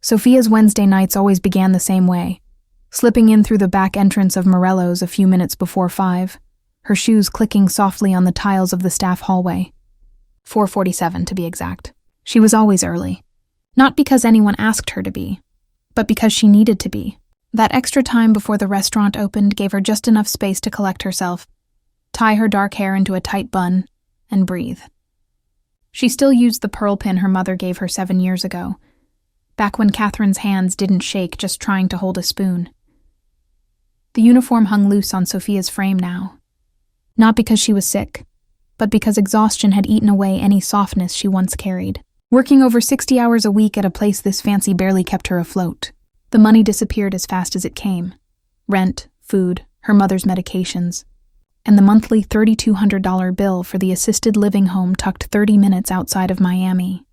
Sophia's Wednesday nights always began the same way, slipping in through the back entrance of Morello's a few minutes before 5, her shoes clicking softly on the tiles of the staff hallway. 4:47 to be exact. She was always early. Not because anyone asked her to be, but because she needed to be. That extra time before the restaurant opened gave her just enough space to collect herself, tie her dark hair into a tight bun, and breathe. She still used the pearl pin her mother gave her 7 years ago, back when Catherine's hands didn't shake just trying to hold a spoon. The uniform hung loose on Sophia's frame now, not because she was sick, but because exhaustion had eaten away any softness she once carried. Working over 60 hours a week at a place this fancy barely kept her afloat. The money disappeared as fast as it came. Rent, food, her mother's medications, and the monthly $3,200 bill for the assisted living home tucked 30 minutes outside of Miami.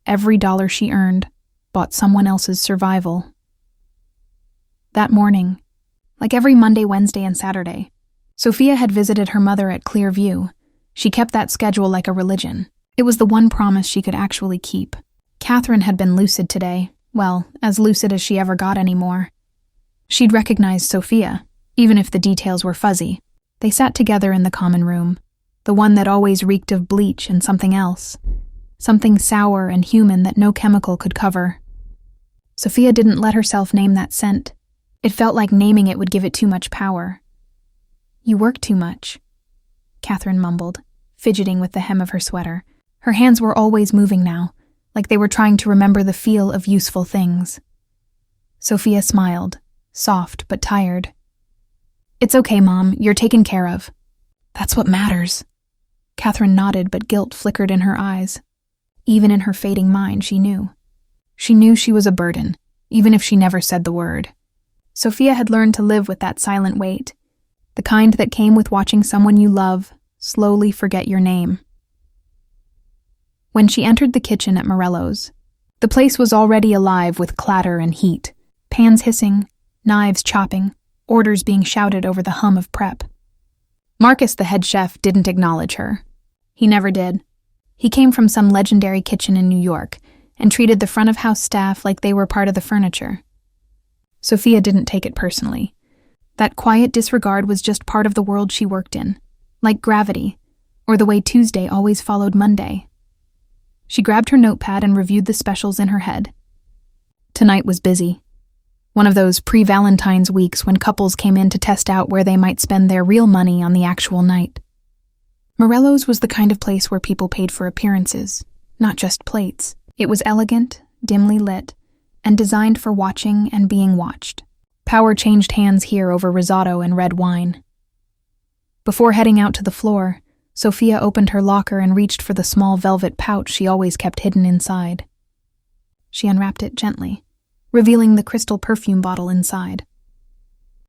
Every dollar she earned bought someone else's survival. That morning, like every Monday, Wednesday, and Saturday, Sophia had visited her mother at Clearview. She kept that schedule like a religion. It was the one promise she could actually keep. Catherine had been lucid today, well, as lucid as she ever got anymore. She'd recognized Sophia, even if the details were fuzzy. They sat together in the common room, the one that always reeked of bleach and something else, something sour and human that no chemical could cover. Sophia didn't let herself name that scent. It felt like naming it would give it too much power. "You work too much," Catherine mumbled, fidgeting with the hem of her sweater. Her hands were always moving now, like they were trying to remember the feel of useful things. Sophia smiled, soft but tired. "It's okay, Mom. You're taken care of." "That's what matters." Catherine nodded, but guilt flickered in her eyes. Even in her fading mind, she knew. She knew she was a burden, even if she never said the word. Sophia had learned to live with that silent weight, the kind that came with watching someone you love slowly forget your name. When she entered the kitchen at Morello's, the place was already alive with clatter and heat, pans hissing, knives chopping, orders being shouted over the hum of prep. Marcus, the head chef, didn't acknowledge her. He never did. He came from some legendary kitchen in New York and treated the front-of-house staff like they were part of the furniture. Sophia didn't take it personally. That quiet disregard was just part of the world she worked in, like gravity, or the way Tuesday always followed Monday. She grabbed her notepad and reviewed the specials in her head. Tonight was busy. One of those pre-Valentine's weeks when couples came in to test out where they might spend their real money on the actual night. Morello's was the kind of place where people paid for appearances, not just plates. It was elegant, dimly lit, and designed for watching and being watched. Power changed hands here over risotto and red wine. Before heading out to the floor, Sophia opened her locker and reached for the small velvet pouch she always kept hidden inside. She unwrapped it gently, revealing the crystal perfume bottle inside.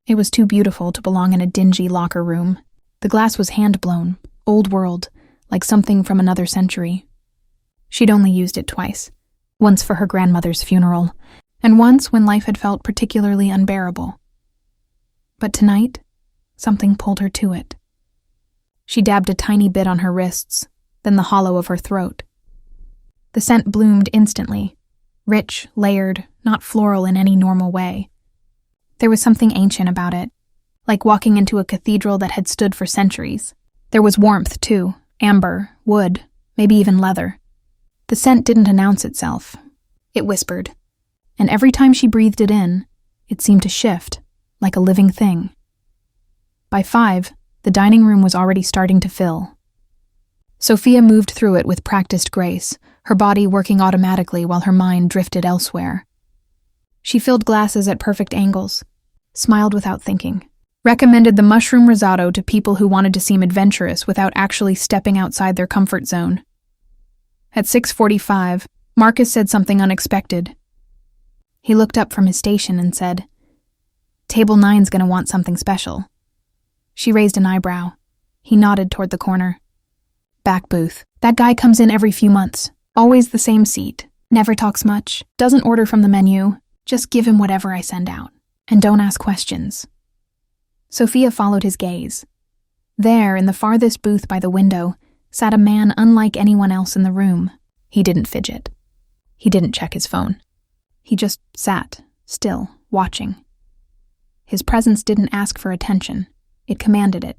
It was too beautiful to belong in a dingy locker room. The glass was hand-blown, old world, like something from another century. She'd only used it twice, once for her grandmother's funeral, and once when life had felt particularly unbearable. But tonight, something pulled her to it. She dabbed a tiny bit on her wrists, then the hollow of her throat. The scent bloomed instantly, rich, layered, not floral in any normal way. There was something ancient about it, like walking into a cathedral that had stood for centuries. There was warmth, too, amber, wood, maybe even leather. The scent didn't announce itself. It whispered, and every time she breathed it in, it seemed to shift, like a living thing. By 5, the dining room was already starting to fill. Sophia moved through it with practiced grace, her body working automatically while her mind drifted elsewhere. She filled glasses at perfect angles, smiled without thinking, recommended the mushroom risotto to people who wanted to seem adventurous without actually stepping outside their comfort zone. At 6:45, Marcus said something unexpected. He looked up from his station and said, "Table 9's gonna want something special." She raised an eyebrow. He nodded toward the corner. "Back booth. That guy comes in every few months. Always the same seat. Never talks much. Doesn't order from the menu. Just give him whatever I send out. And don't ask questions." Sophia followed his gaze. There, in the farthest booth by the window, sat a man unlike anyone else in the room. He didn't fidget. He didn't check his phone. He just sat, still, watching. His presence didn't ask for attention. It commanded it.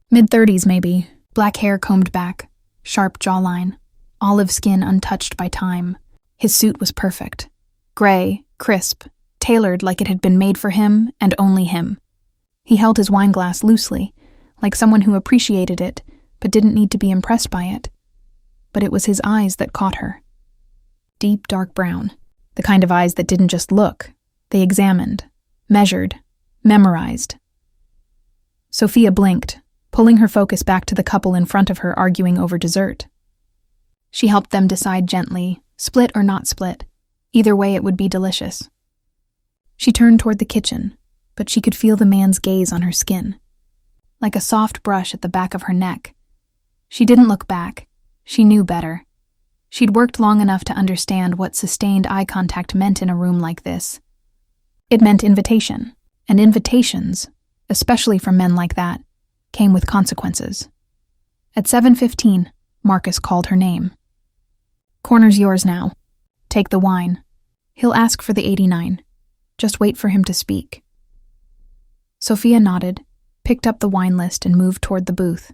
Mid-30s maybe, black hair combed back, sharp jawline, olive skin untouched by time. His suit was perfect. Gray, crisp, tailored like it had been made for him and only him. He held his wine glass loosely, like someone who appreciated it but didn't need to be impressed by it. But it was his eyes that caught her. Deep, dark brown. The kind of eyes that didn't just look. They examined, measured, memorized. Sophia blinked, pulling her focus back to the couple in front of her arguing over dessert. She helped them decide gently, split or not split. Either way it would be delicious. She turned toward the kitchen, but she could feel the man's gaze on her skin, like a soft brush at the back of her neck. She didn't look back. She knew better. She'd worked long enough to understand what sustained eye contact meant in a room like this. It meant invitation, and invitations, especially from men like that, came with consequences. At 7:15, Marcus called her name. "Corner's yours now. Take the wine. He'll ask for the 89. Just wait for him to speak." Sophia nodded, picked up the wine list and moved toward the booth.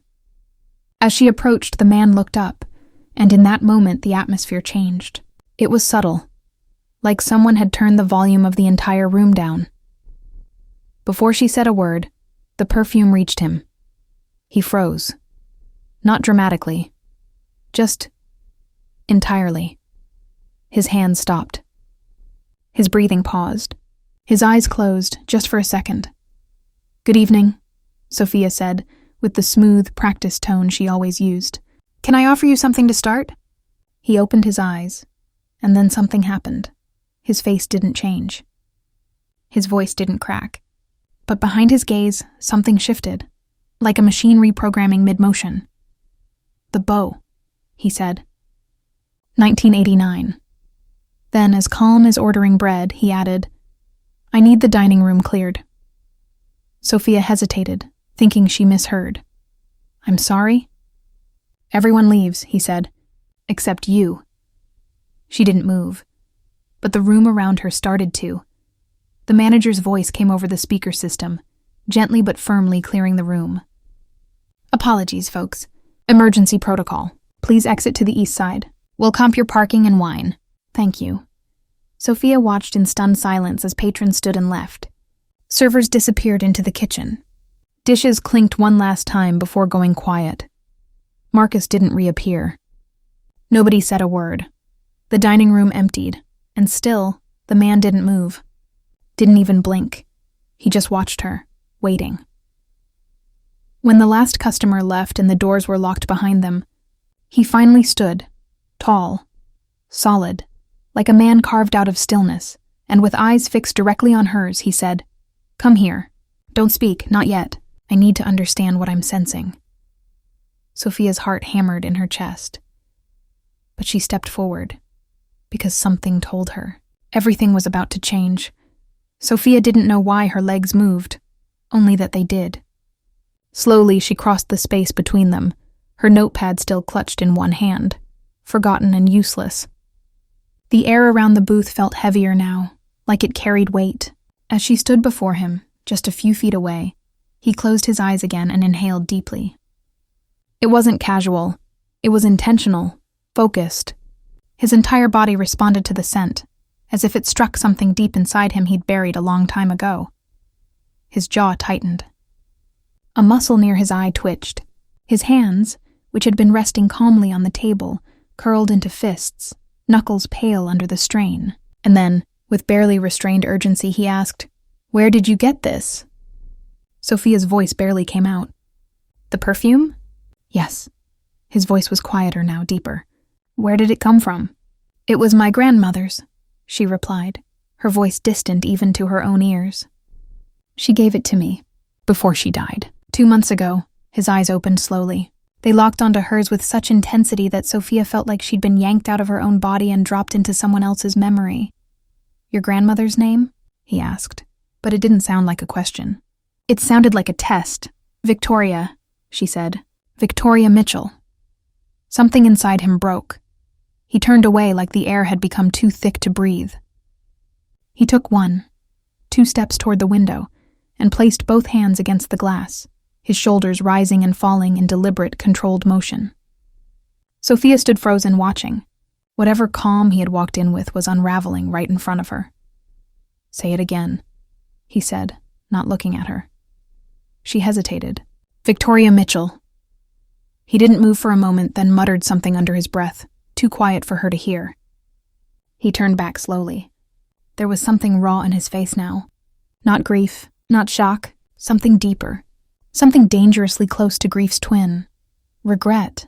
As she approached, the man looked up, and in that moment the atmosphere changed. It was subtle, like someone had turned the volume of the entire room down. Before she said a word, the perfume reached him. He froze. Not dramatically. Just entirely. His hand stopped. His breathing paused. His eyes closed, just for a second. "Good evening," Sophia said, with the smooth, practiced tone she always used. "Can I offer you something to start?" He opened his eyes, and then something happened. His face didn't change. His voice didn't crack. But behind his gaze, something shifted, like a machine reprogramming mid-motion. "The bow," he said. 1989. Then, as calm as ordering bread, he added, "I need the dining room cleared." Sophia hesitated, thinking she misheard. "I'm sorry?" "Everyone leaves," he said, "except you." She didn't move, but the room around her started to. The manager's voice came over the speaker system, gently but firmly clearing the room. "Apologies, folks. Emergency protocol. Please exit to the east side. We'll comp your parking and wine. Thank you." Sophia watched in stunned silence as patrons stood and left. Servers disappeared into the kitchen. Dishes clinked one last time before going quiet. Marcus didn't reappear. Nobody said a word. The dining room emptied, and still, the man didn't move. Didn't even blink. He just watched her, waiting. When the last customer left and the doors were locked behind them, he finally stood, tall, solid, like a man carved out of stillness, and with eyes fixed directly on hers, he said, "Come here. Don't speak, not yet. I need to understand what I'm sensing." Sophia's heart hammered in her chest. But she stepped forward, because something told her. Everything was about to change. Sophia didn't know why her legs moved, only that they did. Slowly, she crossed the space between them, her notepad still clutched in one hand, forgotten and useless. The air around the booth felt heavier now, like it carried weight. As she stood before him, just a few feet away, he closed his eyes again and inhaled deeply. It wasn't casual. It was intentional, focused. His entire body responded to the scent, as if it struck something deep inside him he'd buried a long time ago. His jaw tightened. A muscle near his eye twitched. His hands, which had been resting calmly on the table, curled into fists, knuckles pale under the strain. And then, with barely restrained urgency, he asked, "Where did you get this?" Sophia's voice barely came out. "The perfume?" "Yes." His voice was quieter now, deeper. "Where did it come from?" "It was my grandmother's," she replied, her voice distant even to her own ears. "She gave it to me, before she died. 2 months ago." His eyes opened slowly. They locked onto hers with such intensity that Sophia felt like she'd been yanked out of her own body and dropped into someone else's memory. "Your grandmother's name?" he asked, but it didn't sound like a question. It sounded like a test. "Victoria," she said. "Victoria Mitchell." Something inside him broke. He turned away like the air had become too thick to breathe. He took 2 steps toward the window and placed both hands against the glass, his shoulders rising and falling in deliberate, controlled motion. Sophia stood frozen, watching. Whatever calm he had walked in with was unraveling right in front of her. "Say it again," he said, not looking at her. She hesitated. "Victoria Mitchell." He didn't move for a moment, then muttered something under his breath, too quiet for her to hear. He turned back slowly. There was something raw in his face now. Not grief, not shock, something deeper. Something dangerously close to grief's twin. Regret.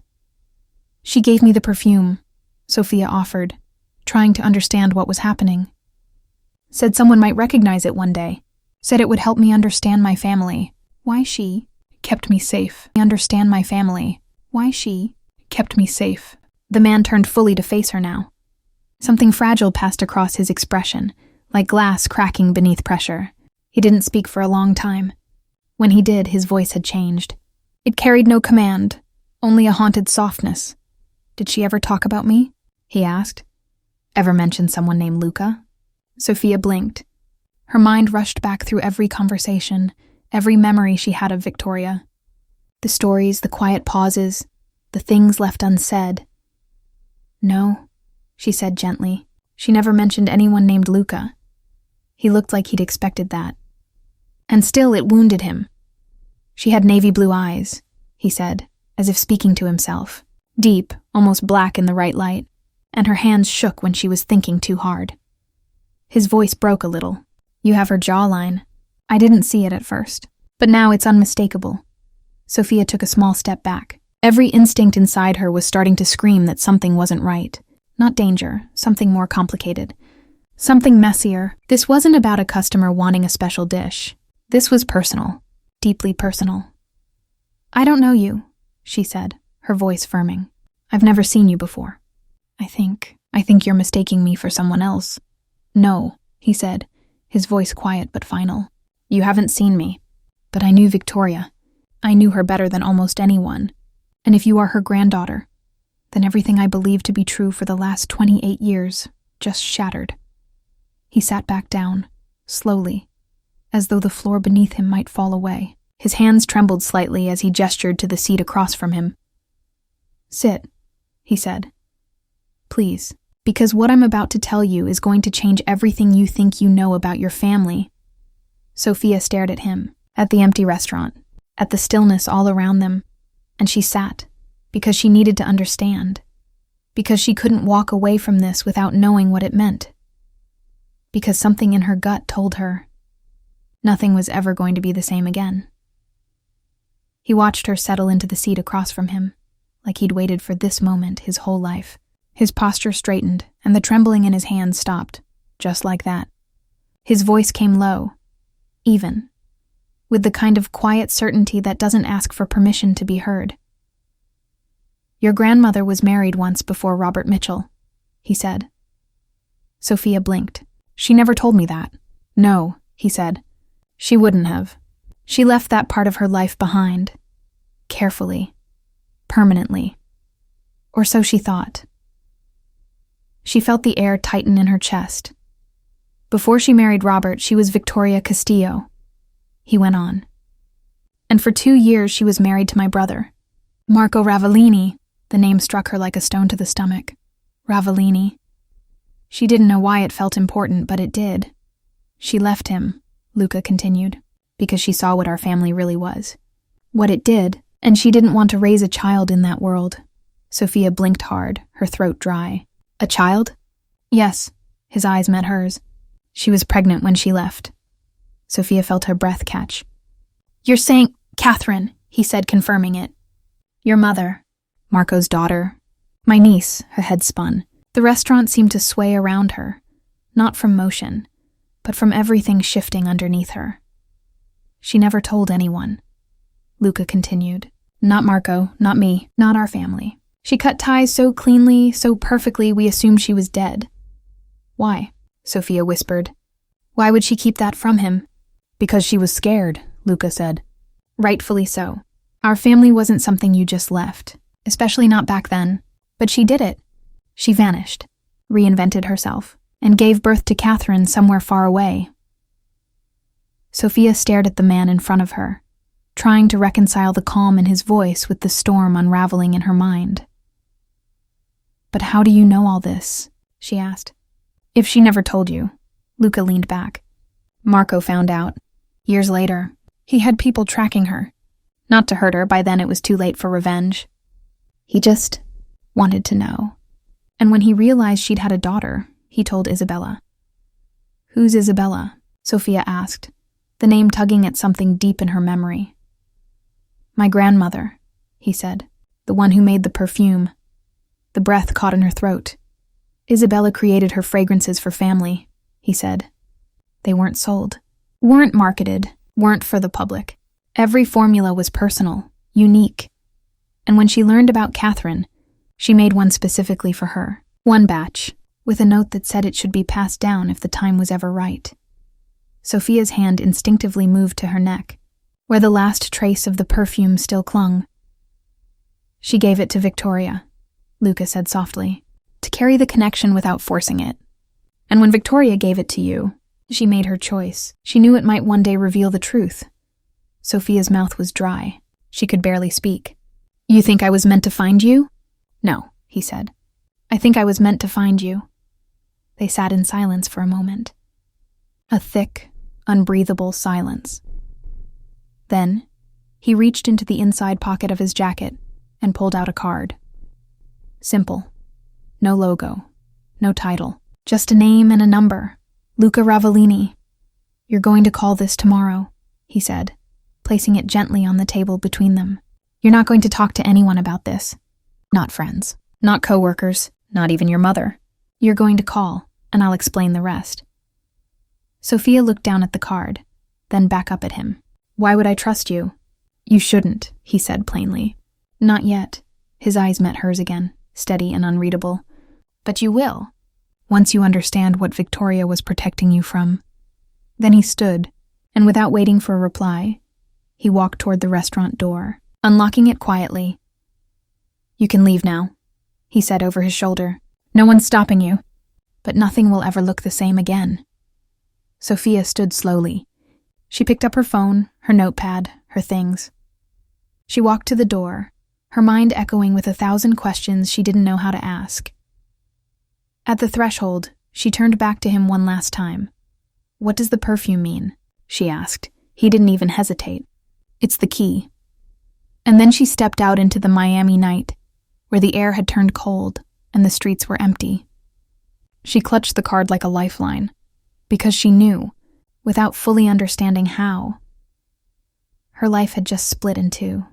"She gave me the perfume," Sophia offered, trying to understand what was happening. "Said someone might recognize it one day. Said it would help me understand my family. Why she kept me safe. Understand my family. Why she kept me safe." The man turned fully to face her now. Something fragile passed across his expression, like glass cracking beneath pressure. He didn't speak for a long time. When he did, his voice had changed. It carried no command, only a haunted softness. "Did she ever talk about me?" he asked. "Ever mention someone named Luca?" Sophia blinked. Her mind rushed back through every conversation, every memory she had of Victoria. The stories, the quiet pauses, the things left unsaid. "No," she said gently. "She never mentioned anyone named Luca." He looked like he'd expected that. And still it wounded him. "She had navy blue eyes," he said, as if speaking to himself. Deep, almost black in the right light, and her hands shook when she was thinking too hard. His voice broke a little. "You have her jawline. I didn't see it at first, but now it's unmistakable." Sophia took a small step back. Every instinct inside her was starting to scream that something wasn't right. Not danger, something more complicated. Something messier. This wasn't about a customer wanting a special dish. This was personal, deeply personal. "I don't know you," she said, her voice firming. "I've never seen you before. I think you're mistaking me for someone else." "No," he said, his voice quiet but final. "You haven't seen me, but I knew Victoria. I knew her better than almost anyone. And if you are her granddaughter, then everything I believed to be true for the last 28 years just shattered." He sat back down, slowly, as though the floor beneath him might fall away. His hands trembled slightly as he gestured to the seat across from him. "Sit," he said. "Please, because what I'm about to tell you is going to change everything you think you know about your family." Sophia stared at him, at the empty restaurant, at the stillness all around them, and she sat, because she needed to understand, because she couldn't walk away from this without knowing what it meant, because something in her gut told her nothing was ever going to be the same again. He watched her settle into the seat across from him, like he'd waited for this moment his whole life. His posture straightened, and the trembling in his hands stopped, just like that. His voice came low, even, with the kind of quiet certainty that doesn't ask for permission to be heard. "Your grandmother was married once before Robert Mitchell," he said. Sophia blinked. "She never told me that." "No," he said. "She wouldn't have. She left that part of her life behind. Carefully. Permanently. Or so she thought." She felt the air tighten in her chest. "Before she married Robert, she was Victoria Castillo," he went on. "And for 2 years she was married to my brother, Marco Ravellini." The name struck her like a stone to the stomach. Ravellini. She didn't know why it felt important, but it did. "She left him," Luca continued, "because she saw what our family really was. What it did, and she didn't want to raise a child in that world." Sophia blinked hard, her throat dry. "A child?" "Yes." His eyes met hers. "She was pregnant when she left." Sophia felt her breath catch. "You're saying—" "Catherine," he said, confirming it. "Your mother. Marco's daughter. My niece," her head spun. The restaurant seemed to sway around her, not from motion, but from everything shifting underneath her. "She never told anyone," Luca continued. "Not Marco, not me, not our family. She cut ties so cleanly, so perfectly, we assumed she was dead." "Why?" Sophia whispered. "Why would she keep that from him?" "Because she was scared," Luca said. "Rightfully so. Our family wasn't something you just left, especially not back then. But she did it. She vanished, reinvented herself, and gave birth to Catherine somewhere far away. Sophia stared at the man in front of her, trying to reconcile the calm in his voice with the storm unraveling in her mind. "But how do you know all this?" she asked. "If she never told you." Luca leaned back. "Marco found out. Years later, he had people tracking her. Not to hurt her, by then it was too late for revenge. He just wanted to know. And when he realized she'd had a daughter, he told Isabella." "Who's Isabella?" Sophia asked, the name tugging at something deep in her memory. "My grandmother," he said, "the one who made the perfume." The breath caught in her throat. "Isabella created her fragrances for family," he said. "They weren't sold, weren't marketed, weren't for the public. Every formula was personal, unique. And when she learned about Catherine, she made one specifically for her. One batch, with a note that said it should be passed down if the time was ever right." Sophia's hand instinctively moved to her neck, where the last trace of the perfume still clung. "She gave it to Victoria," Luca said softly, "to carry the connection without forcing it. And when Victoria gave it to you, she made her choice. She knew it might one day reveal the truth." Sophia's mouth was dry. She could barely speak. "You think I was meant to find you?" "No," he said. "I think I was meant to find you." They sat in silence for a moment. A thick, unbreathable silence. Then, he reached into the inside pocket of his jacket and pulled out a card. Simple. No logo. No title. Just a name and a number. Luca Ravellini. "You're going to call this tomorrow," he said, placing it gently on the table between them. "You're not going to talk to anyone about this. Not friends. Not co-workers. Not even your mother. You're going to call, and I'll explain the rest." Sophia looked down at the card, then back up at him. "Why would I trust you?" "You shouldn't," he said plainly. "Not yet." His eyes met hers again, steady and unreadable. "But you will, once you understand what Victoria was protecting you from." Then he stood, and without waiting for a reply, he walked toward the restaurant door, unlocking it quietly. "You can leave now," he said over his shoulder. "No one's stopping you. But nothing will ever look the same again." Sophia stood slowly. She picked up her phone, her notepad, her things. She walked to the door, her mind echoing with 1,000 questions she didn't know how to ask. At the threshold, she turned back to him one last time. "What does the perfume mean?" she asked. He didn't even hesitate. "It's the key." And then she stepped out into the Miami night, where the air had turned cold and the streets were empty. She clutched the card like a lifeline, because she knew, without fully understanding how, her life had just split in two.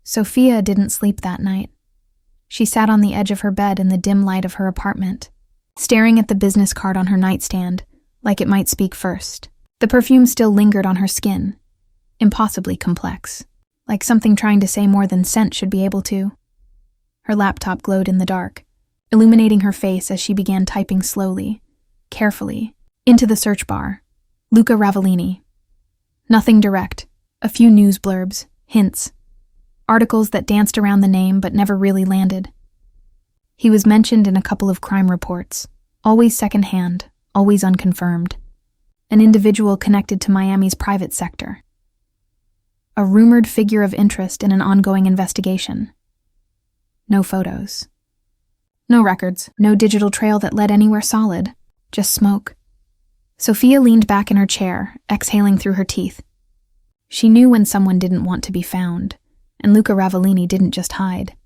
Sophia didn't sleep that night. She sat on the edge of her bed in the dim light of her apartment, staring at the business card on her nightstand, like it might speak first. The perfume still lingered on her skin, impossibly complex, like something trying to say more than scent should be able to. Her laptop glowed in the dark, illuminating her face as she began typing slowly, carefully, into the search bar. Luca Ravellini. Nothing direct, a few news blurbs, hints, articles that danced around the name but never really landed. He was mentioned in a couple of crime reports, always secondhand, always unconfirmed. An individual connected to Miami's private sector. A rumored figure of interest in an ongoing investigation. No photos. No records, no digital trail that led anywhere solid. Just smoke. Sophia leaned back in her chair, exhaling through her teeth. She knew when someone didn't want to be found, and Luca Ravellini didn't just hide.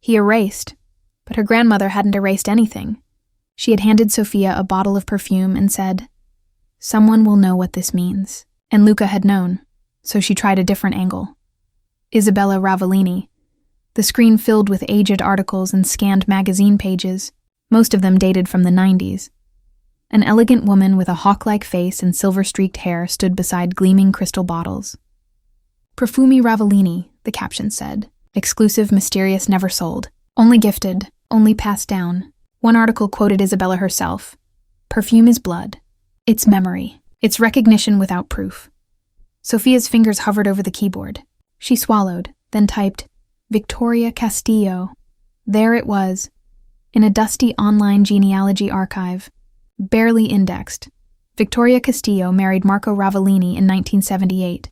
He erased, but her grandmother hadn't erased anything. She had handed Sophia a bottle of perfume and said, "Someone will know what this means." And Luca had known, so she tried a different angle. Isabella Ravellini. The screen filled with aged articles and scanned magazine pages, most of them dated from the 90s. An elegant woman with a hawk-like face and silver-streaked hair stood beside gleaming crystal bottles. "Profumi Ravellini," the caption said. "Exclusive, mysterious, never sold. Only gifted, only passed down." One article quoted Isabella herself. "Perfume is blood. It's memory. It's recognition without proof." Sophia's fingers hovered over the keyboard. She swallowed, then typed, "Victoria Castillo." There it was, In a dusty online genealogy archive, barely indexed, Victoria Castillo married Marco Ravellini in 1978.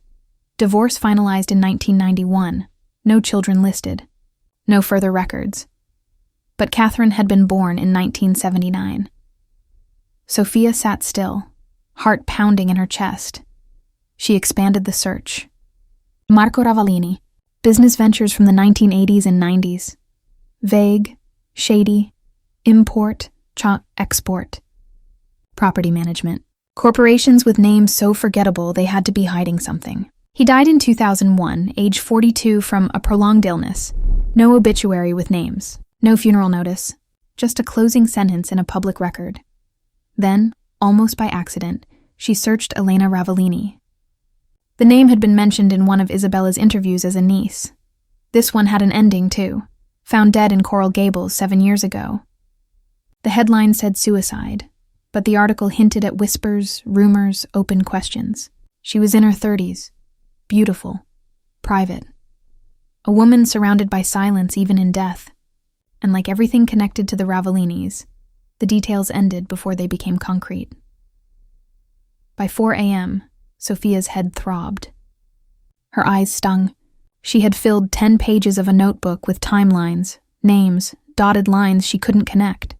Divorce finalized in 1991. No children listed. No further records. But Catherine had been born in 1979. Sophia sat still, heart pounding in her chest. She expanded the search. Marco Ravellini, business ventures from the 1980s and 90s. Vague, shady, import, export. Property management. Corporations with names so forgettable they had to be hiding something. He died in 2001, age 42, from a prolonged illness. No obituary with names. No funeral notice. Just a closing sentence in a public record. Then, almost by accident, she searched Elena Ravellini. The name had been mentioned in one of Isabella's interviews as a niece. This one had an ending, too. Found dead in Coral Gables 7 years ago. The headline said suicide, but the article hinted at whispers, rumors, open questions. She was in her 30s. Beautiful. Private. A woman surrounded by silence even in death. And like everything connected to the Ravellinis, the details ended before they became concrete. By 4 a.m., Sophia's head throbbed. Her eyes stung. She had filled 10 pages of a notebook with timelines, names, dotted lines she couldn't connect.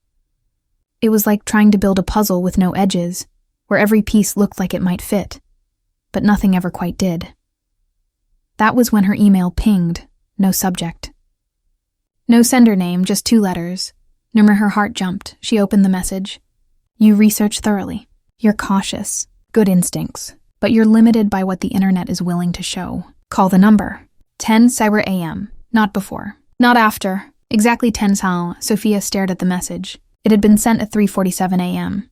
It was like trying to build a puzzle with no edges, where every piece looked like it might fit, but nothing ever quite did. That was when her email pinged, no subject. No sender name, just 2 letters. Her heart jumped. She opened the message. You research thoroughly. You're cautious. Good instincts. But you're limited by what the internet is willing to show. Call the number. 10 Saira a.m. Not before. Not after. Exactly 10 Sao. Sophia stared at the message. It had been sent at 3:47 a.m.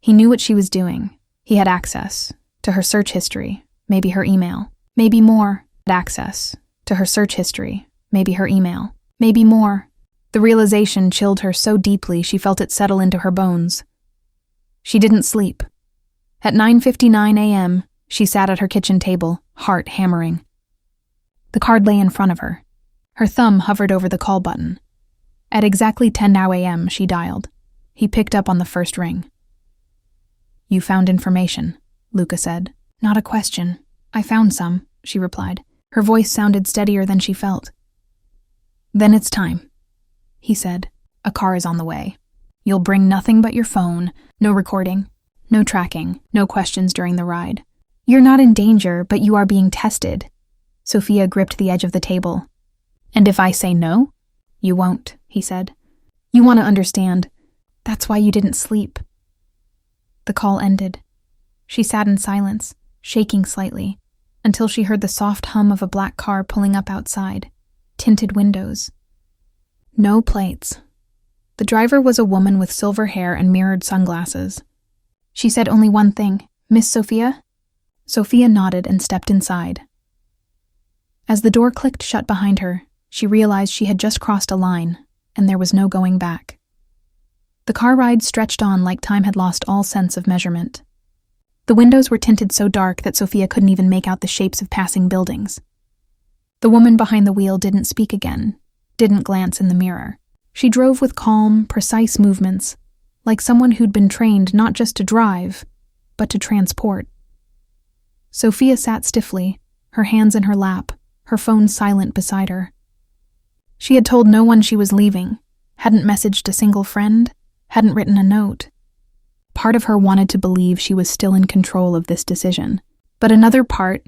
He knew what she was doing. He had access to her search history, maybe her email. Maybe more. Access to her search history, maybe her email. Maybe more. The realization chilled her so deeply she felt it settle into her bones. She didn't sleep. At 9:59 a.m., she sat at her kitchen table, heart hammering. The card lay in front of her. Her thumb hovered over the call button. At exactly 10 a.m., she dialed. He picked up on the first ring. You found information, Luca said. Not a question. I found some, she replied. Her voice sounded steadier than she felt. Then it's time, he said. A car is on the way. You'll bring nothing but your phone, no recording, no tracking, no questions during the ride. You're not in danger, but you are being tested. Sophia gripped the edge of the table. And if I say no? You won't, he said. You want to understand. That's why you didn't sleep. The call ended. She sat in silence, shaking slightly, until she heard the soft hum of a black car pulling up outside. Tinted windows. No plates. The driver was a woman with silver hair and mirrored sunglasses. She said only one thing, Miss Sophia? Sophia nodded and stepped inside. As the door clicked shut behind her, she realized she had just crossed a line, and there was no going back. The car ride stretched on like time had lost all sense of measurement. The windows were tinted so dark that Sophia couldn't even make out the shapes of passing buildings. The woman behind the wheel didn't speak again, didn't glance in the mirror. She drove with calm, precise movements, like someone who'd been trained not just to drive, but to transport. Sophia sat stiffly, her hands in her lap, her phone silent beside her. She had told no one she was leaving, hadn't messaged a single friend, hadn't written a note. Part of her wanted to believe she was still in control of this decision, but another part,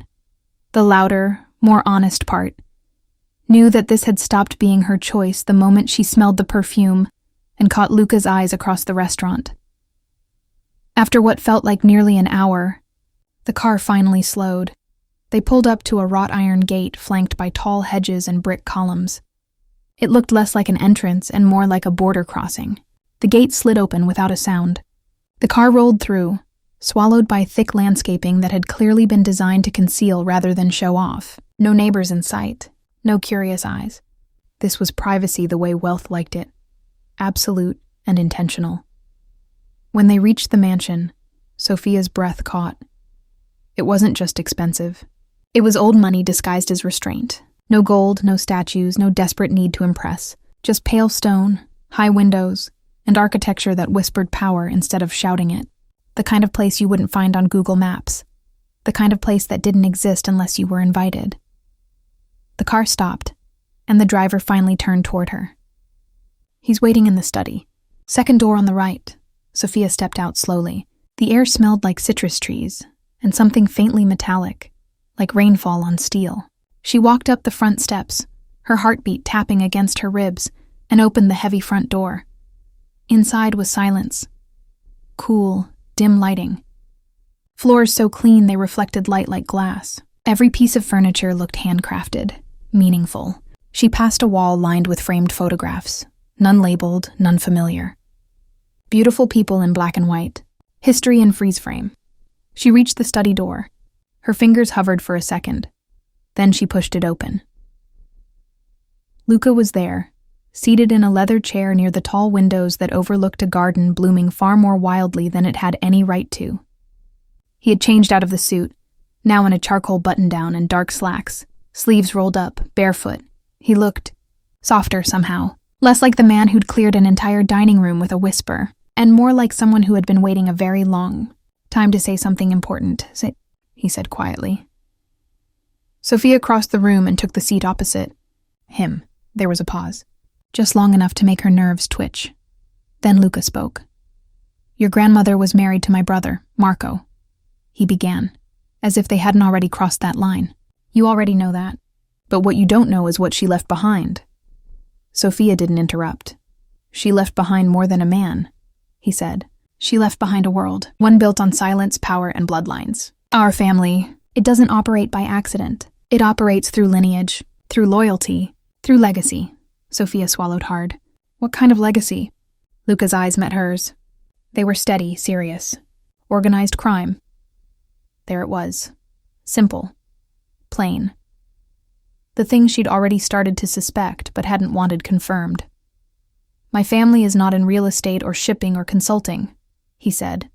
the louder, more honest part, knew that this had stopped being her choice the moment she smelled the perfume and caught Luca's eyes across the restaurant. After what felt like nearly an hour, the car finally slowed. They pulled up to a wrought iron gate flanked by tall hedges and brick columns. It looked less like an entrance and more like a border crossing. The gate slid open without a sound. The car rolled through, swallowed by thick landscaping that had clearly been designed to conceal rather than show off. No neighbors in sight, no curious eyes. This was privacy the way wealth liked it, absolute and intentional. When they reached the mansion, Sophia's breath caught. It wasn't just expensive. It was old money disguised as restraint. No gold, no statues, no desperate need to impress. Just pale stone, high windows, and architecture that whispered power instead of shouting it. The kind of place you wouldn't find on Google Maps. The kind of place that didn't exist unless you were invited. The car stopped, and the driver finally turned toward her. "He's waiting in the study. Second door on the right." Sophia stepped out slowly. The air smelled like citrus trees, and something faintly metallic, like rainfall on steel. She walked up the front steps, her heartbeat tapping against her ribs, and opened the heavy front door. Inside was silence. Cool, dim lighting. Floors so clean they reflected light like glass. Every piece of furniture looked handcrafted, meaningful. She passed a wall lined with framed photographs, none labeled, none familiar. Beautiful people in black and white, history in freeze frame. She reached the study door. Her fingers hovered for a second. Then she pushed it open. Luca was there, seated in a leather chair near the tall windows that overlooked a garden blooming far more wildly than it had any right to. He had changed out of the suit, now in a charcoal button-down and dark slacks, sleeves rolled up, barefoot. He looked softer somehow, less like the man who'd cleared an entire dining room with a whisper, and more like someone who had been waiting a very long time to say something important. "Sit," he said quietly. Sophia crossed the room and took the seat opposite him. There was a pause, just long enough to make her nerves twitch. Then Luca spoke. "Your grandmother was married to my brother, Marco," he began, as if they hadn't already crossed that line. "You already know that. But what you don't know is what she left behind." Sophia didn't interrupt. "She left behind more than a man," he said. "She left behind a world, one built on silence, power, and bloodlines. Our family, it doesn't operate by accident. It operates through lineage, through loyalty, through legacy." Sophia swallowed hard. "What kind of legacy?" Luca's eyes met hers. They were steady, serious. Organized crime. There it was. Simple. Plain. The thing she'd already started to suspect but hadn't wanted confirmed. "My family is not in real estate or shipping or consulting," he said.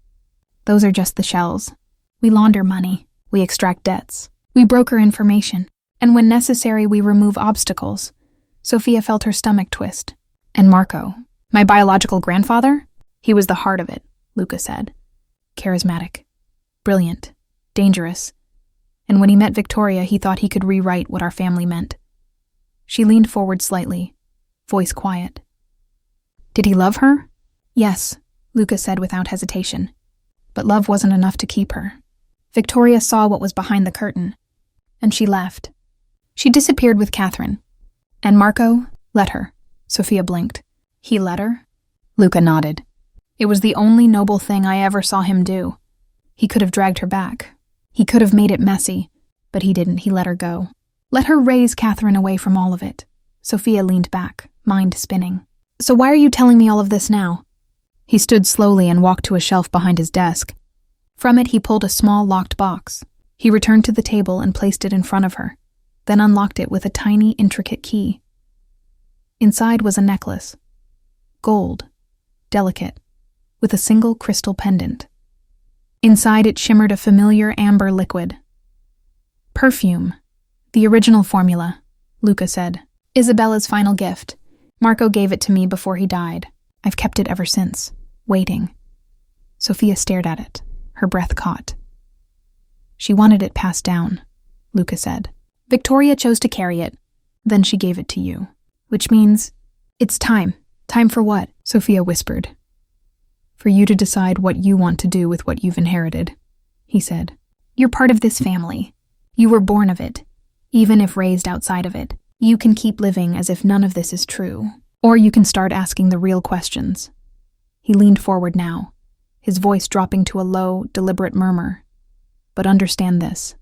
"Those are just the shells. We launder money. We extract debts. We broker information. And when necessary, we remove obstacles." Sophia felt her stomach twist. "And Marco, my biological grandfather? He was the heart of it," Luca said. "Charismatic. Brilliant. Dangerous. And when he met Victoria, he thought he could rewrite what our family meant." She leaned forward slightly, voice quiet. "Did he love her?" "Yes," Luca said without hesitation. "But love wasn't enough to keep her. Victoria saw what was behind the curtain, and she left. She disappeared with Catherine. And Marco let her." Sophia blinked. "He let her?" Luca nodded. "It was the only noble thing I ever saw him do. He could have dragged her back. He could have made it messy, but he didn't. He let her go. Let her raise Catherine away from all of it." Sophia leaned back, mind spinning. "So why are you telling me all of this now?" He stood slowly and walked to a shelf behind his desk. From it, he pulled a small locked box. He returned to the table and placed it in front of her, then unlocked it with a tiny, intricate key. Inside was a necklace. Gold. Delicate. With a single crystal pendant. Inside it shimmered a familiar amber liquid. "Perfume. The original formula," Luca said. "Isabella's final gift. Marco gave it to me before he died. I've kept it ever since, waiting." Sophia stared at it, her breath caught. "She wanted it passed down," Luca said. "Victoria chose to carry it. Then she gave it to you. Which means, it's time." "Time for what?" Sophia whispered. "For you to decide what you want to do with what you've inherited," he said. "You're part of this family. You were born of it. Even if raised outside of it, you can keep living as if none of this is true. Or you can start asking the real questions." He leaned forward now, his voice dropping to a low, deliberate murmur. "But understand this.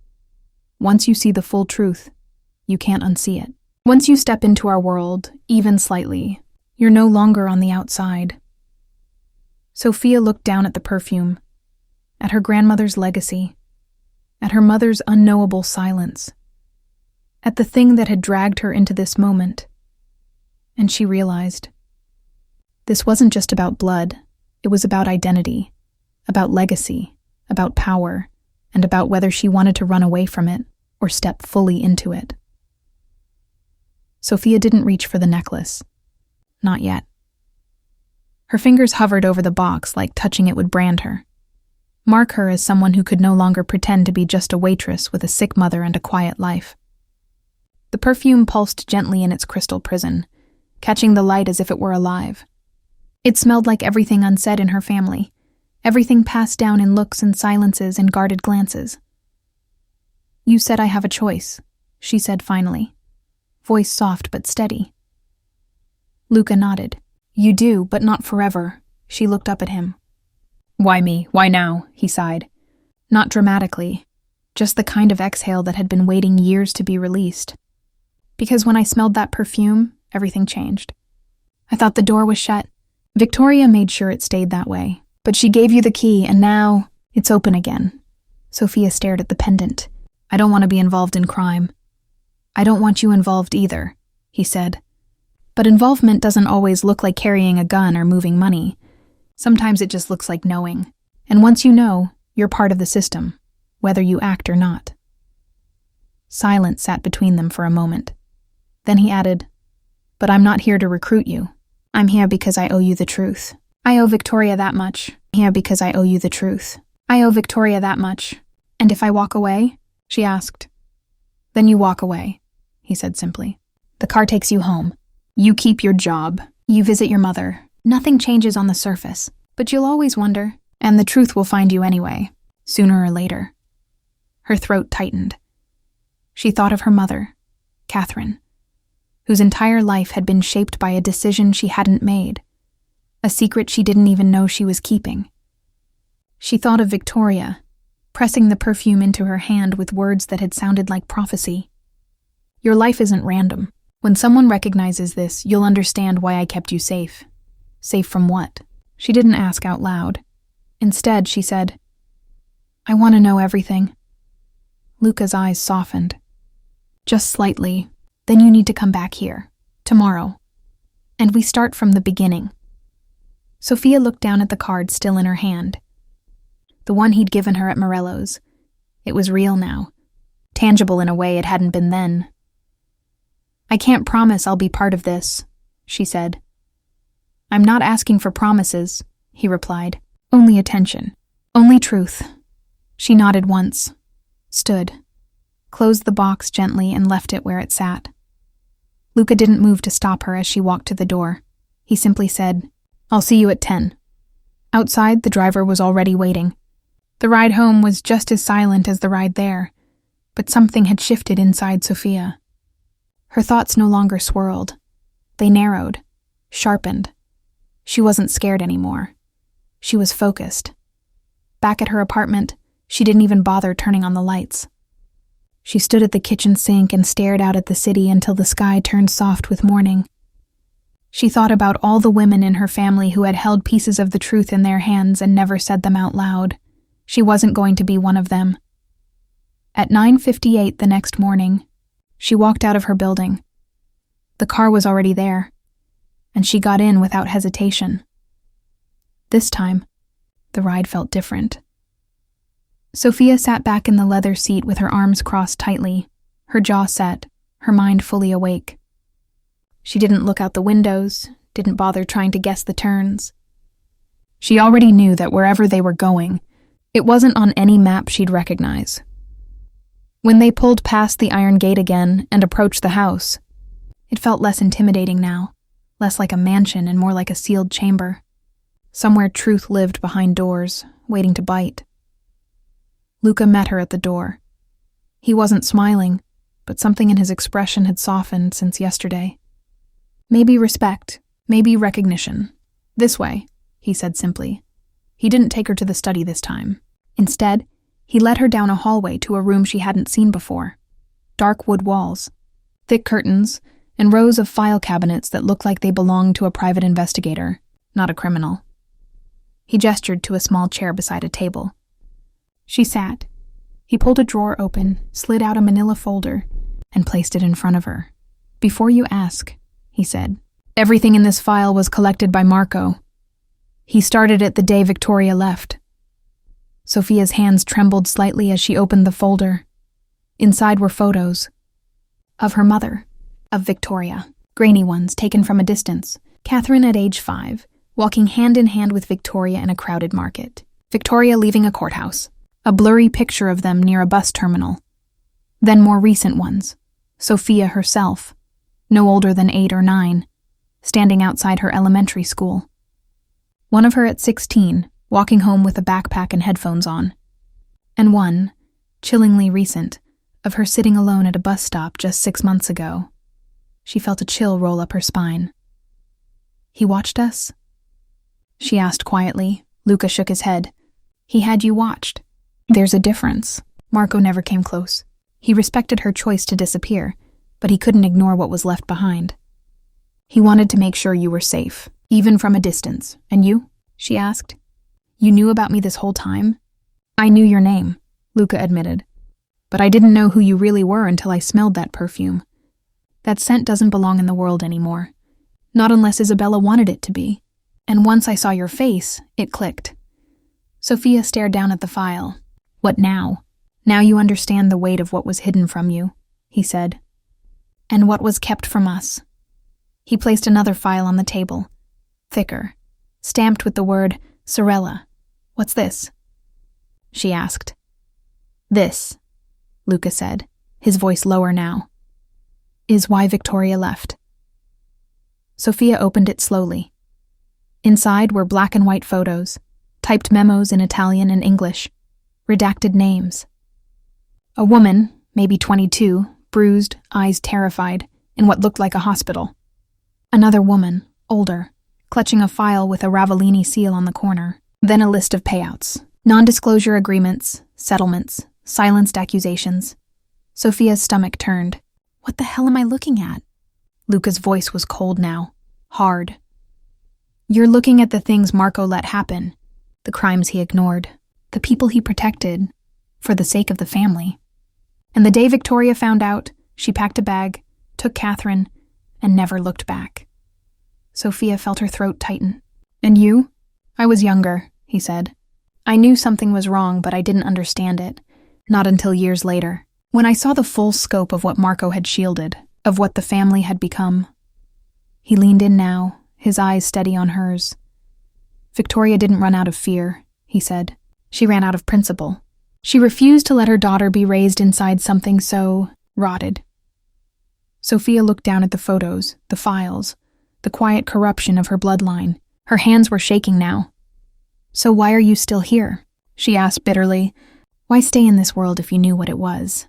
Once you see the full truth, you can't unsee it. Once you step into our world, even slightly, you're no longer on the outside." Sophia looked down at the perfume, at her grandmother's legacy, at her mother's unknowable silence, at the thing that had dragged her into this moment, and she realized. This wasn't just about blood, it was about identity, about legacy, about power, and about whether she wanted to run away from it or step fully into it. Sophia didn't reach for the necklace. Not yet. Her fingers hovered over the box like touching it would brand her. Mark her as someone who could no longer pretend to be just a waitress with a sick mother and a quiet life. The perfume pulsed gently in its crystal prison, catching the light as if it were alive. It smelled like everything unsaid in her family, everything passed down in looks and silences and guarded glances. "You said I have a choice," she said finally, voice soft but steady. Luca nodded. "You do, but not forever." She looked up at him. "Why me? Why now?" he sighed. Not dramatically, just the kind of exhale that had been waiting years to be released. "Because when I smelled that perfume, everything changed. I thought the door was shut. Victoria made sure it stayed that way, but she gave you the key, and now it's open again." Sophia stared at the pendant. "I don't want to be involved in crime." "I don't want you involved either," he said. "But involvement doesn't always look like carrying a gun or moving money. Sometimes it just looks like knowing. And once you know, you're part of the system, whether you act or not." Silence sat between them for a moment. Then he added, "But I'm not here to recruit you. I'm here because I owe you the truth. I owe Victoria that much. I'm here because I owe you the truth. I owe Victoria that much. And if I walk away?" she asked. "Then you walk away," he said simply. "The car takes you home. You keep your job. You visit your mother. Nothing changes on the surface, but you'll always wonder, and the truth will find you anyway, sooner or later." Her throat tightened. She thought of her mother, Catherine, whose entire life had been shaped by a decision she hadn't made, a secret she didn't even know she was keeping. She thought of Victoria, pressing the perfume into her hand with words that had sounded like prophecy. "Your life isn't random. When someone recognizes this, you'll understand why I kept you safe." Safe from what? She didn't ask out loud. Instead, she said, "I want to know everything." Luca's eyes softened. "Just slightly. Then you need to come back here. Tomorrow. And we start from the beginning." Sophia looked down at the card still in her hand. The one he'd given her at Morello's. It was real now. Tangible in a way it hadn't been then. "I can't promise I'll be part of this," she said. "I'm not asking for promises," he replied. "Only attention. Only truth." She nodded once, stood, closed the box gently and left it where it sat. Luca didn't move to stop her as she walked to the door. He simply said, "I'll see you at 10. Outside, the driver was already waiting. The ride home was just as silent as the ride there, but something had shifted inside Sophia. Her thoughts no longer swirled. They narrowed, sharpened. She wasn't scared anymore. She was focused. Back at her apartment, she didn't even bother turning on the lights. She stood at the kitchen sink and stared out at the city until the sky turned soft with morning. She thought about all the women in her family who had held pieces of the truth in their hands and never said them out loud. She wasn't going to be one of them. At 9:58 the next morning, she walked out of her building. The car was already there, and she got in without hesitation. This time, the ride felt different. Sophia sat back in the leather seat with her arms crossed tightly, her jaw set, her mind fully awake. She didn't look out the windows, didn't bother trying to guess the turns. She already knew that wherever they were going, it wasn't on any map she'd recognize. When they pulled past the iron gate again and approached the house, it felt less intimidating now, less like a mansion and more like a sealed chamber. Somewhere truth lived behind doors, waiting to bite. Luca met her at the door. He wasn't smiling, but something in his expression had softened since yesterday. "Maybe respect, maybe recognition. This way," he said simply. He didn't take her to the study this time. Instead, he led her down a hallway to a room she hadn't seen before. Dark wood walls, thick curtains, and rows of file cabinets that looked like they belonged to a private investigator, not a criminal. He gestured to a small chair beside a table. She sat. He pulled a drawer open, slid out a manila folder, and placed it in front of her. "Before you ask," he said, "everything in this file was collected by Marco. He started it the day Victoria left." Sophia's hands trembled slightly as she opened the folder. Inside were photos. Of her mother. Of Victoria. Grainy ones taken from a distance. Catherine at age 5, walking hand in hand with Victoria in a crowded market. Victoria leaving a courthouse, a blurry picture of them near a bus terminal. Then more recent ones. Sophia herself, no older than 8 or 9, standing outside her elementary school. One of her at 16, walking home with a backpack and headphones on. And one, chillingly recent, of her sitting alone at a bus stop just 6 months ago. She felt a chill roll up her spine. "He watched us?" she asked quietly. Luca shook his head. "He had you watched." "There's a difference." Marco never came close. He respected her choice to disappear, but he couldn't ignore what was left behind. "He wanted to make sure you were safe, even from a distance. And you?" she asked. "You knew about me this whole time?" "I knew your name," Luca admitted. "But I didn't know who you really were until I smelled that perfume. That scent doesn't belong in the world anymore. Not unless Isabella wanted it to be. And once I saw your face, it clicked." Sophia stared down at the file. "What now?" "Now you understand the weight of what was hidden from you," he said. "And what was kept from us." He placed another file on the table, thicker, stamped with the word Sorella. "What's this?" she asked. "This," Luca said, his voice lower now, "is why Victoria left." Sophia opened it slowly. Inside were black and white photos, typed memos in Italian and English, redacted names. A woman, maybe 22, bruised, eyes terrified, in what looked like a hospital. Another woman, older, clutching a file with a Ravellini seal on the corner. Then a list of payouts, non-disclosure agreements, settlements, silenced accusations. Sophia's stomach turned. "What the hell am I looking at?" Luca's voice was cold now, hard. "You're looking at the things Marco let happen, the crimes he ignored, the people he protected, for the sake of the family. And the day Victoria found out, she packed a bag, took Catherine, and never looked back." Sophia felt her throat tighten. "And you?" "I was younger," he said. "I knew something was wrong, but I didn't understand it. Not until years later. When I saw the full scope of what Marco had shielded, of what the family had become." He leaned in now, his eyes steady on hers. "Victoria didn't run out of fear," he said. "She ran out of principle. She refused to let her daughter be raised inside something so rotted." Sophia looked down at the photos, the files, the quiet corruption of her bloodline. Her hands were shaking now. "So why are you still here?" she asked bitterly. "Why stay in this world if you knew what it was?"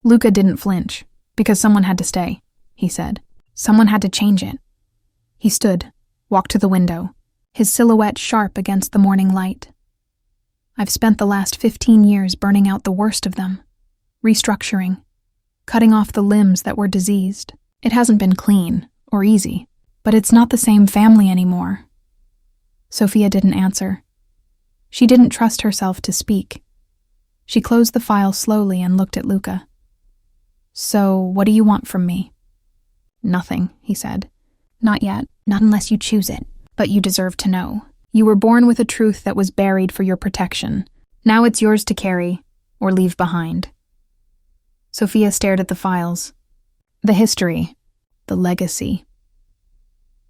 Luca didn't flinch. "Because someone had to stay," he said. "Someone had to change it." He stood, walked to the window, his silhouette sharp against the morning light. "I've spent the last 15 years burning out the worst of them, restructuring, cutting off the limbs that were diseased. It hasn't been clean or easy, but it's not the same family anymore." Sophia didn't answer. She didn't trust herself to speak. She closed the file slowly and looked at Luca. "So, what do you want from me?" "Nothing," he said. "Not yet, not unless you choose it. But you deserve to know. You were born with a truth that was buried for your protection. Now it's yours to carry, or leave behind." Sophia stared at the files. The history, the legacy.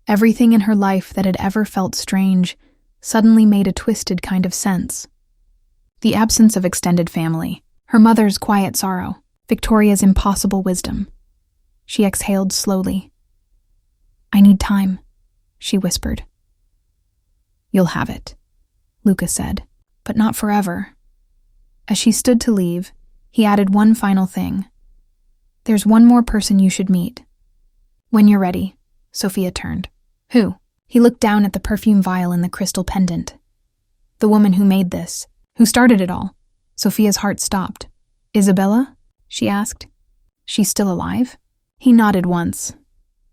Everything in her life that had ever felt strange suddenly made a twisted kind of sense. The absence of extended family, her mother's quiet sorrow, Victoria's impossible wisdom. She exhaled slowly. "I need time," she whispered. "You'll have it," Luca said, "but not forever." As she stood to leave, he added one final thing. "There's one more person you should meet." "When you're ready," Sophia turned. "Who?" He looked down at the perfume vial in the crystal pendant. "The woman who made this, who started it all." Sophia's heart stopped. "Isabella?" she asked. "She's still alive?" He nodded once.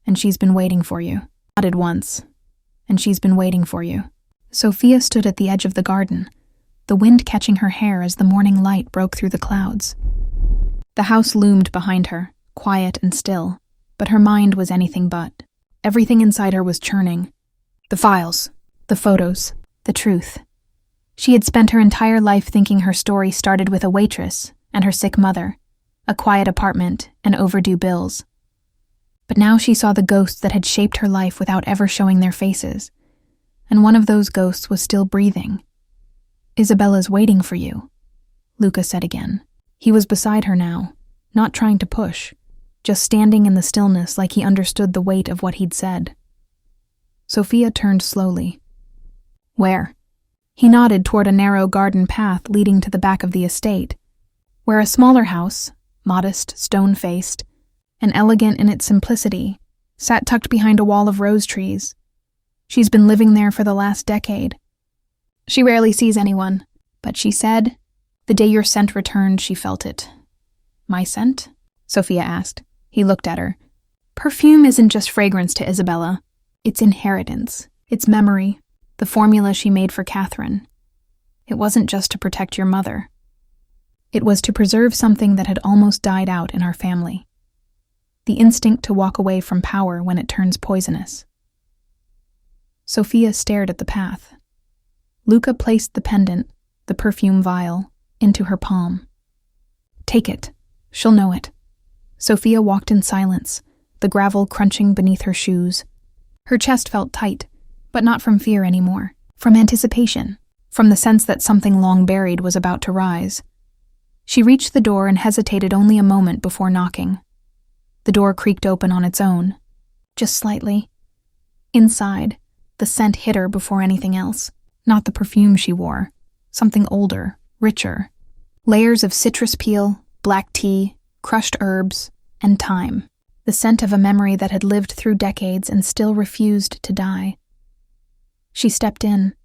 "And she's been waiting for you." Nodded once. "And she's been waiting for you." Sophia stood at the edge of the garden, the wind catching her hair as the morning light broke through the clouds. The house loomed behind her, quiet and still, but her mind was anything but. Everything inside her was churning. The files, the photos, the truth. She had spent her entire life thinking her story started with a waitress and her sick mother, a quiet apartment, and overdue bills. But now she saw the ghosts that had shaped her life without ever showing their faces. and one of those ghosts was still breathing. "Isabella's waiting for you," Luca said again. He was beside her now, not trying to push, just standing in the stillness like he understood the weight of what he'd said. Sophia turned slowly. "Where?" He nodded toward a narrow garden path leading to the back of the estate, where a smaller house, modest, stone-faced, and elegant in its simplicity, sat tucked behind a wall of rose trees. "She's been living there for the last decade. She rarely sees anyone, but she said, the day your scent returned, she felt it." "My scent?" Sophia asked. He looked at her. "Perfume isn't just fragrance to Isabella. It's inheritance. It's memory. The formula she made for Catherine. It wasn't just to protect your mother. It was to preserve something that had almost died out in our family. The instinct to walk away from power when it turns poisonous." Sophia stared at the path. Luca placed the pendant, the perfume vial, into her palm. "Take it. She'll know it." Sophia walked in silence, the gravel crunching beneath her shoes. Her chest felt tight, but not from fear anymore, from anticipation, from the sense that something long buried was about to rise. She reached the door and hesitated only a moment before knocking. The door creaked open on its own, just slightly. Inside, the scent hit her before anything else, not the perfume she wore, something older, richer. Layers of citrus peel, black tea, crushed herbs, and thyme. The scent of a memory that had lived through decades and still refused to die. She stepped in.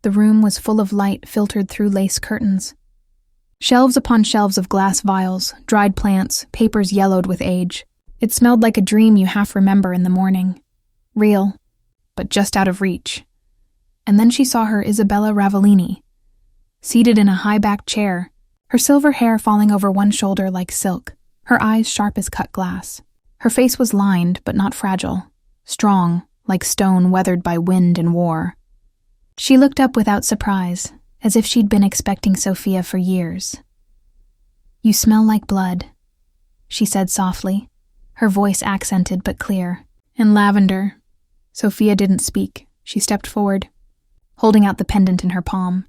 The room was full of light filtered through lace curtains. Shelves upon shelves of glass vials, dried plants, papers yellowed with age. It smelled like a dream you half remember in the morning. Real, but just out of reach. And then she saw her Isabella Ravellini, seated in a high-backed chair, her silver hair falling over one shoulder like silk, her eyes sharp as cut glass. Her face was lined, but not fragile, strong, like stone weathered by wind and war. She looked up without surprise, as if she'd been expecting Sophia for years. "You smell like blood," she said softly, her voice accented but clear. "And lavender." Sophia didn't speak. She stepped forward, holding out the pendant in her palm.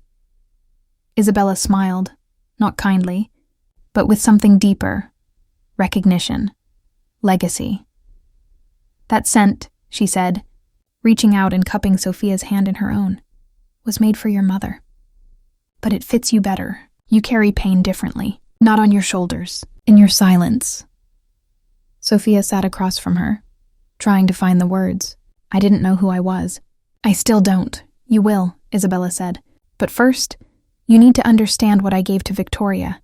Isabella smiled, not kindly, but with something deeper. Recognition. Legacy. "That scent," she said, reaching out and cupping Sophia's hand in her own, "was made for your mother. But it fits you better. You carry pain differently, not on your shoulders, in your silence." Sophia sat across from her, trying to find the words. "I didn't know who I was." "I still don't. You will," Isabella said. "But first, you need to understand what I gave to Victoria,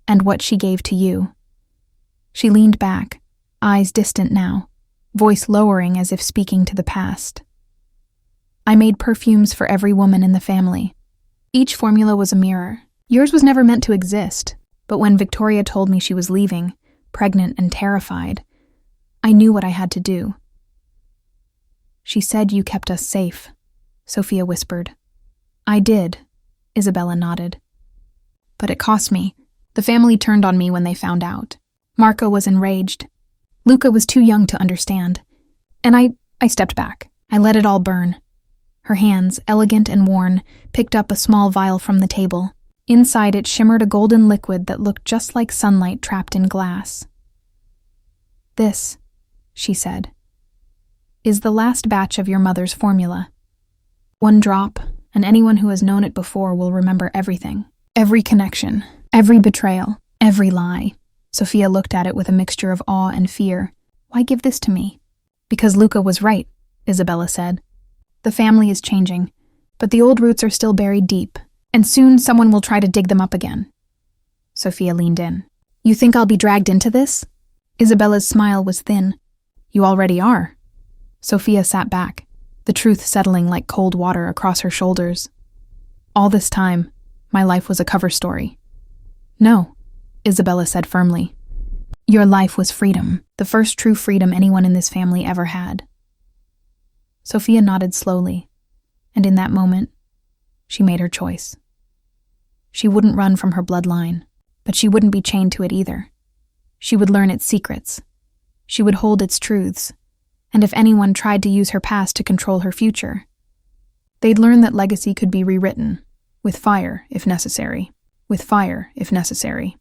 and what she gave to you." She leaned back, eyes distant now, voice lowering as if speaking to the past. "I made perfumes for every woman in the family. Each formula was a mirror. Yours was never meant to exist, but when Victoria told me she was leaving, pregnant and terrified, I knew what I had to do." "She said you kept us safe," Sophia whispered. "I did," Isabella nodded. "But it cost me. The family turned on me when they found out. Marco was enraged. Luca was too young to understand. And I stepped back. I let it all burn." Her hands, elegant and worn, picked up a small vial from the table. Inside it shimmered a golden liquid that looked just like sunlight trapped in glass. "This," she said, "is the last batch of your mother's formula. One drop, and anyone who has known it before will remember everything. Every connection, every betrayal, every lie." Sophia looked at it with a mixture of awe and fear. "Why give this to me?" "Because Luca was right," Isabella said. "The family is changing, but the old roots are still buried deep, and soon someone will try to dig them up again." Sophia leaned in. "You think I'll be dragged into this?" Isabella's smile was thin. "You already are." Sophia sat back, the truth settling like cold water across her shoulders. "All this time, my life was a cover story." "No," Isabella said firmly. "Your life was freedom, the first true freedom anyone in this family ever had." Sophia nodded slowly, and in that moment, she made her choice. She wouldn't run from her bloodline, but she wouldn't be chained to it either. She would learn its secrets. She would hold its truths, and if anyone tried to use her past to control her future, They'd learn that legacy could be rewritten, with fire if necessary, with fire if necessary.